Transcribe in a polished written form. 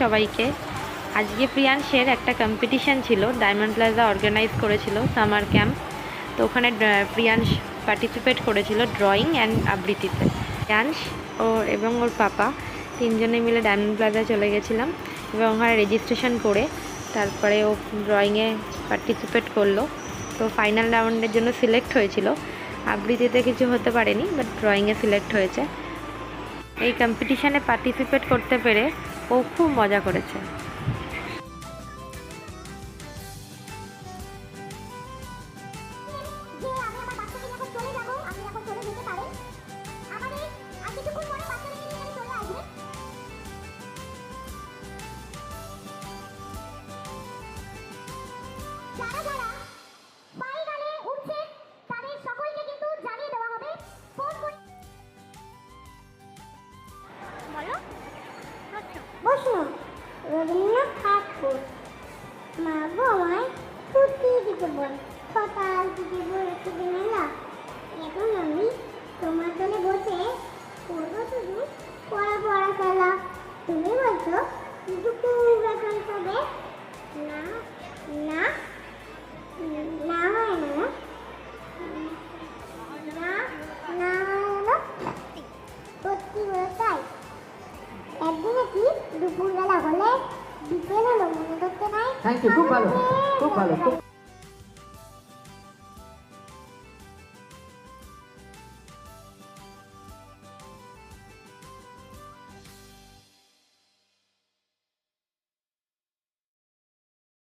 সবাইকে। আজকে প্রিয়াংশের একটা কম্পিটিশান ছিল, ডায়মন্ড প্লাজা অর্গানাইজ করেছিল সামার ক্যাম্প। তো ওখানে প্রিয়াংশ পার্টিসিপেট করেছিল ড্রয়িং অ্যান্ড আবৃত্তিতে। প্রিয়াংশ এবং ওর পাপা তিনজনে মিলে ডায়মন্ড প্লাজায় চলে গেছিলাম এবং ওখানে রেজিস্ট্রেশন করে তারপরে ও ড্রয়িংয়ে পার্টিসিপেট করলো। তো ফাইনাল রাউন্ডের জন্য সিলেক্ট হয়েছিল। আবৃত্তিতে কিছু হতে পারেনি, বাট ড্রয়িংয়ে সিলেক্ট হয়েছে। এই কম্পিটিশানে পার্টিসিপেট করতে পেরে ও খুব মজা করেছে। প্রশ্ন, রবীন্দ্রনাথ ঠাকুর মা গো আমায় ছুটি দিতে বল, সকাল থেকে বলেছে মেলা। এখন আমি তোমার দলে বসে করবো শুধু পড়া পড়া খেলা। তুমি বলছো দুপুর বেতন পাবে না, না না হয় না, না না হলো সত্যি বলে তাই। একদিনে কি দুপুরবেলা হলে বিকেল হলো মনে করতে নাই। থ্যাংক ইউ, খুব ভালো।